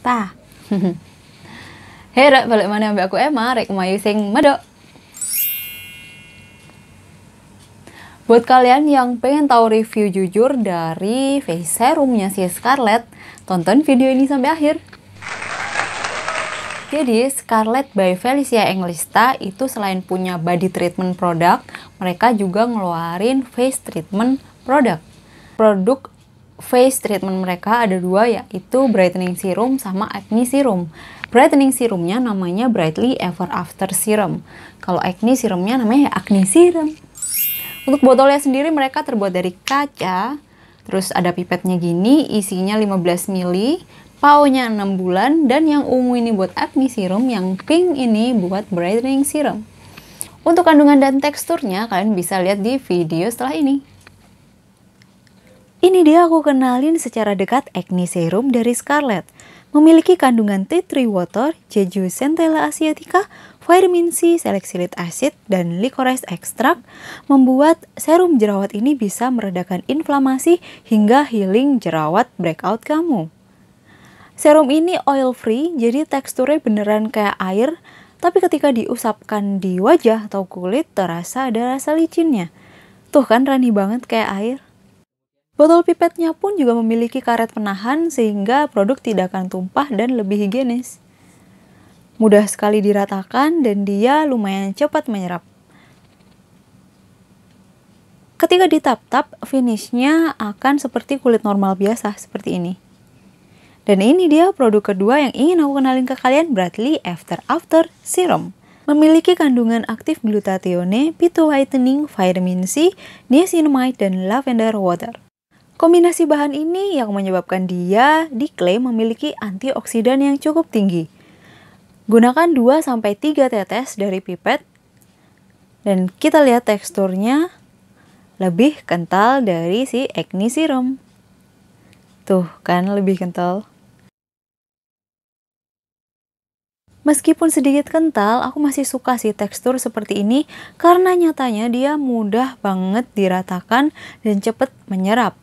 Ta. Hei, balik mana ambek aku Emma, rek mayu sing medok. Buat kalian yang pengen tahu review jujur dari face serumnya si Scarlett, tonton video ini sampai akhir. Jadi Scarlett by Felicia Englista itu selain punya body treatment produk, mereka juga ngeluarin face treatment produk. Produk face treatment mereka ada dua, yaitu brightening serum sama acne serum. Brightening serumnya namanya Brightly Ever After Serum. Kalau acne serumnya namanya acne serum. Untuk botolnya sendiri mereka terbuat dari kaca. Terus ada pipetnya gini, isinya 15 ml, PAO-nya 6 bulan, dan yang ungu ini buat acne serum, yang pink ini buat brightening serum. Untuk kandungan dan teksturnya kalian bisa lihat di video setelah ini. Ini dia aku kenalin secara dekat acne serum dari Scarlett. Memiliki kandungan tea tree water, jeju centella asiatica, vitamin C, salicylic acid, dan licorice extract, membuat serum jerawat ini bisa meredakan inflamasi hingga healing jerawat breakout kamu. Serum ini oil free, jadi teksturnya beneran kayak air, tapi ketika diusapkan di wajah atau kulit terasa ada rasa licinnya. Tuh kan runny banget kayak air. Botol pipetnya pun juga memiliki karet penahan sehingga produk tidak akan tumpah dan lebih higienis. Mudah sekali diratakan dan dia lumayan cepat menyerap. Ketika ditap-tap, finishnya akan seperti kulit normal biasa seperti ini. Dan ini dia produk kedua yang ingin aku kenalin ke kalian, Brightly Ever After Serum. Memiliki kandungan aktif glutathione, phyto whitening, vitamin C, niacinamide, dan lavender water. Kombinasi bahan ini yang menyebabkan dia diklaim memiliki antioksidan yang cukup tinggi. Gunakan 2-3 tetes dari pipet, dan kita lihat teksturnya lebih kental dari si acne serum. Tuh kan lebih kental. Meskipun sedikit kental, aku masih suka sih tekstur seperti ini karena nyatanya dia mudah banget diratakan dan cepat menyerap.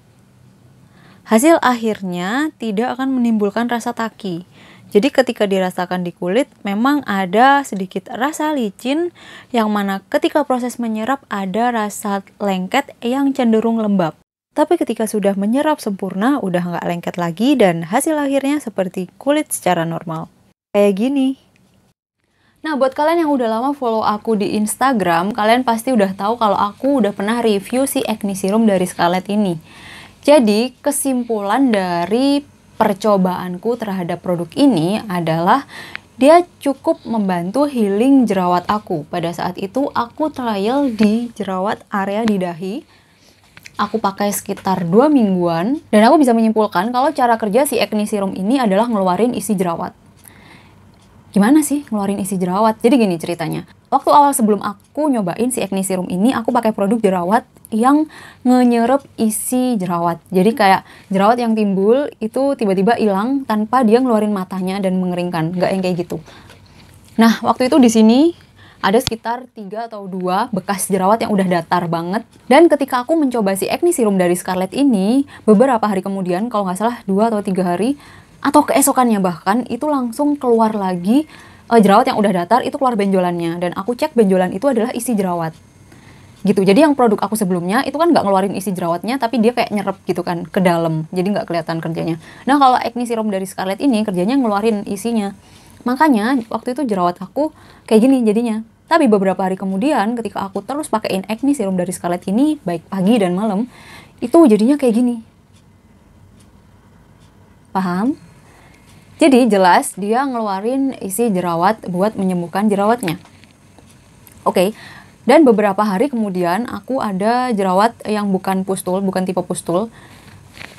Hasil akhirnya tidak akan menimbulkan rasa taki. Jadi ketika dirasakan di kulit memang ada sedikit rasa licin yang mana ketika proses menyerap ada rasa lengket yang cenderung lembab. Tapi ketika sudah menyerap sempurna udah nggak lengket lagi dan hasil akhirnya seperti kulit secara normal. Kayak gini. Nah, buat kalian yang udah lama follow aku di Instagram, kalian pasti udah tahu kalau aku udah pernah review si acne serum dari Scarlett ini. Jadi, kesimpulan dari percobaanku terhadap produk ini adalah dia cukup membantu healing jerawat aku. Pada saat itu, aku trial di jerawat area di dahi. Aku pakai sekitar 2 mingguan, dan aku bisa menyimpulkan kalau cara kerja si acne serum ini adalah ngeluarin isi jerawat. Gimana sih ngeluarin isi jerawat? Jadi gini ceritanya. Waktu awal sebelum aku nyobain si acne serum ini, aku pakai produk jerawat yang ngenyerep isi jerawat. Jadi kayak jerawat yang timbul itu tiba-tiba hilang tanpa dia ngeluarin matanya dan mengeringkan. Nggak yang kayak gitu. Nah, waktu itu di sini ada sekitar 3 atau 2 bekas jerawat yang udah datar banget. Dan ketika aku mencoba si acne serum dari Scarlett ini, beberapa hari kemudian, kalau nggak salah 2 atau 3 hari, atau keesokannya bahkan, itu langsung keluar lagi jerawat yang udah datar, itu keluar benjolannya. Dan aku cek benjolan itu adalah isi jerawat. Gitu, jadi yang produk aku sebelumnya itu kan nggak ngeluarin isi jerawatnya, tapi dia kayak nyerep gitu kan ke dalam, jadi nggak kelihatan kerjanya. Nah, kalau acne serum dari Scarlett ini kerjanya ngeluarin isinya. Makanya waktu itu jerawat aku kayak gini jadinya. Tapi beberapa hari kemudian ketika aku terus pakein acne serum dari Scarlett ini, baik pagi dan malam, itu jadinya kayak gini. Paham? Jadi jelas dia ngeluarin isi jerawat buat menyembuhkan jerawatnya. Oke. Dan beberapa hari kemudian aku ada jerawat yang bukan pustul, bukan tipe pustul.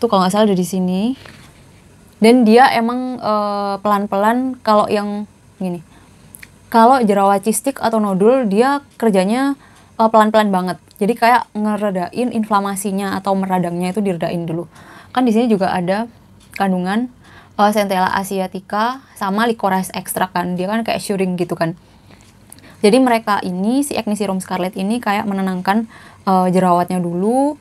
Tuh kalau nggak salah ada di sini. Dan dia emang pelan-pelan kalau yang gini. Kalau jerawat cistik atau nodul dia kerjanya pelan-pelan banget. Jadi kayak ngeredain inflamasinya atau meradangnya itu diredain dulu. Kan di sini juga ada kandungan centella asiatica sama licorice extract kan. Dia kan kayak syuring gitu kan. Jadi mereka ini, si acne serum Scarlett ini kayak menenangkan jerawatnya dulu.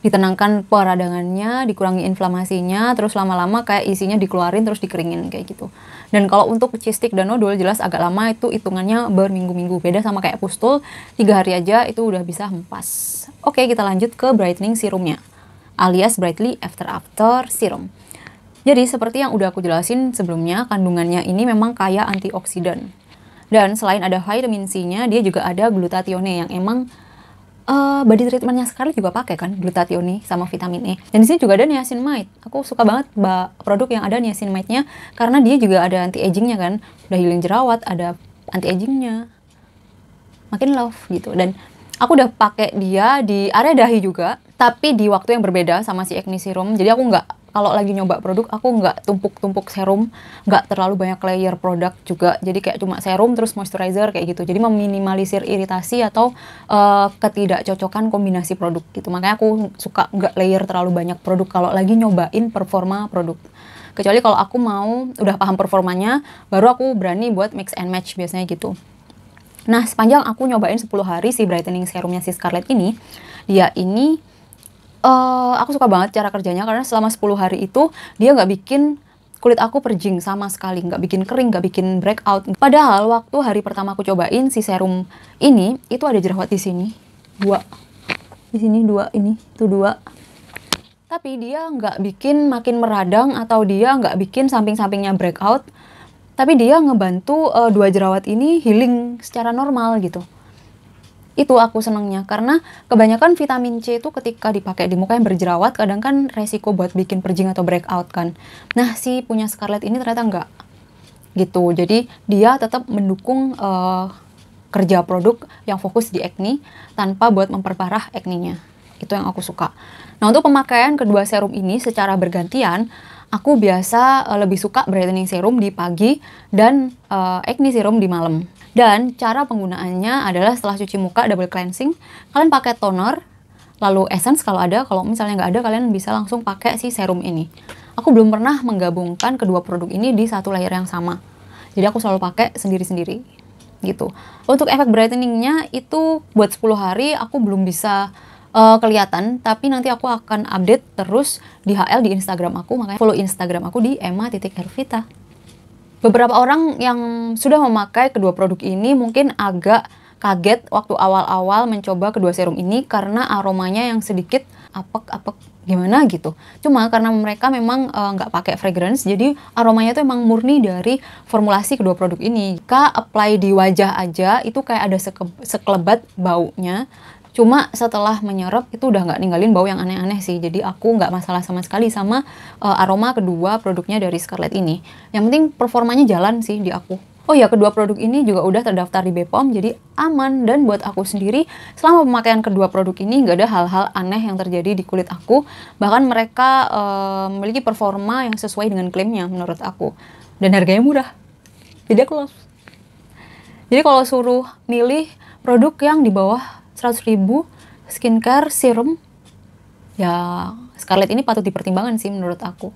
ditenangkan peradangannya, dikurangi inflamasinya, terus lama-lama kayak isinya dikeluarin terus dikeringin kayak gitu. Dan kalau untuk cystic dan nodul jelas agak lama, itu hitungannya berminggu-minggu. Beda sama kayak pustul, 3 hari aja itu udah bisa hempas. Oke, kita lanjut ke brightening serumnya, alias Brightly After After Serum. Jadi seperti yang udah aku jelasin sebelumnya, kandungannya ini memang kaya antioksidan. Dan selain ada vitamin C-nya, dia juga ada glutathione yang emang body treatmentnya Scarlett juga pakai kan, glutathione sama vitamin E. Dan di sini juga ada niacinamide. Aku suka banget produk yang ada niacinamide-nya karena dia juga ada anti-agingnya kan, udah healing jerawat, ada anti-agingnya, makin love gitu. Dan aku udah pakai dia di area dahi juga, tapi di waktu yang berbeda sama si acne serum. Jadi aku nggak, kalau lagi nyoba produk, aku nggak tumpuk-tumpuk serum, nggak terlalu banyak layer produk juga. Jadi kayak cuma serum terus moisturizer kayak gitu. Jadi meminimalisir iritasi atau ketidakcocokan kombinasi produk gitu. Makanya aku suka nggak layer terlalu banyak produk kalau lagi nyobain performa produk. Kecuali kalau aku mau udah paham performanya, baru aku berani buat mix and match biasanya gitu. Nah, sepanjang aku nyobain 10 hari si brightening serumnya si Scarlett ini, dia ini aku suka banget cara kerjanya karena selama 10 hari itu dia nggak bikin kulit aku perjing sama sekali, nggak bikin kering, nggak bikin breakout. Padahal waktu hari pertama aku cobain si serum ini, itu ada jerawat di sini, 2, di sini 2, ini tuh 2. Tapi dia nggak bikin makin meradang atau dia nggak bikin samping-sampingnya breakout. Tapi dia ngebantu 2 jerawat ini healing secara normal gitu. Itu aku senengnya, karena kebanyakan vitamin C itu ketika dipakai di muka yang berjerawat, kadang kan resiko buat bikin perjing atau breakout kan. Nah, si punya Scarlett ini ternyata enggak gitu. Jadi dia tetap mendukung kerja produk yang fokus di acne tanpa buat memperparah acne-nya. Itu yang aku suka. Nah, untuk pemakaian kedua serum ini secara bergantian, aku biasa lebih suka brightening serum di pagi dan acne serum di malam. Dan cara penggunaannya adalah setelah cuci muka double cleansing, kalian pakai toner, lalu essence kalau ada. Kalau misalnya nggak ada, kalian bisa langsung pakai si serum ini. Aku belum pernah menggabungkan kedua produk ini di satu layer yang sama. Jadi aku selalu pakai sendiri-sendiri gitu. Untuk efek brightening-nya itu buat 10 hari aku belum bisa kelihatan, tapi nanti aku akan update terus di HL di Instagram aku, makanya follow Instagram aku di emma.hervita. Beberapa orang yang sudah memakai kedua produk ini mungkin agak kaget waktu awal-awal mencoba kedua serum ini karena aromanya yang sedikit apek-apek gimana gitu. Cuma karena mereka memang nggak pakai fragrance, jadi aromanya tuh emang murni dari formulasi kedua produk ini. Jika apply di wajah aja, itu kayak ada sekelebat baunya. Cuma setelah menyerap itu udah nggak ninggalin bau yang aneh-aneh sih. Jadi aku nggak masalah sama sekali sama aroma kedua produknya dari Scarlett ini. Yang penting performanya jalan sih di aku. Oh ya, kedua produk ini juga udah terdaftar di BPOM, jadi aman. Dan buat aku sendiri, selama pemakaian kedua produk ini nggak ada hal-hal aneh yang terjadi di kulit aku. Bahkan mereka memiliki performa yang sesuai dengan klaimnya menurut aku. Dan harganya murah. Jadi aku love. Jadi kalau suruh milih produk yang di bawah 100.000 skincare serum, ya Scarlett ini patut dipertimbangkan sih menurut aku.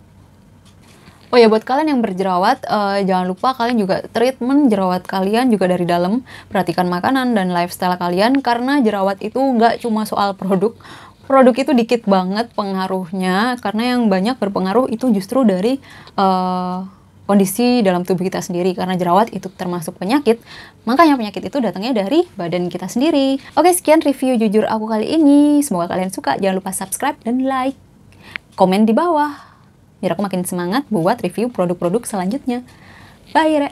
Oh ya, buat kalian yang berjerawat, jangan lupa kalian juga treatment jerawat kalian juga dari dalam. Perhatikan makanan dan lifestyle kalian, karena jerawat itu nggak cuma soal produk. Produk itu dikit banget pengaruhnya, karena yang banyak berpengaruh itu justru dari kondisi dalam tubuh kita sendiri, karena jerawat itu termasuk penyakit. Makanya penyakit itu datangnya dari badan kita sendiri. Oke, sekian review jujur aku kali ini. Semoga kalian suka. Jangan lupa subscribe dan like. Komen di bawah biar aku makin semangat buat review produk-produk selanjutnya. Bye, Re.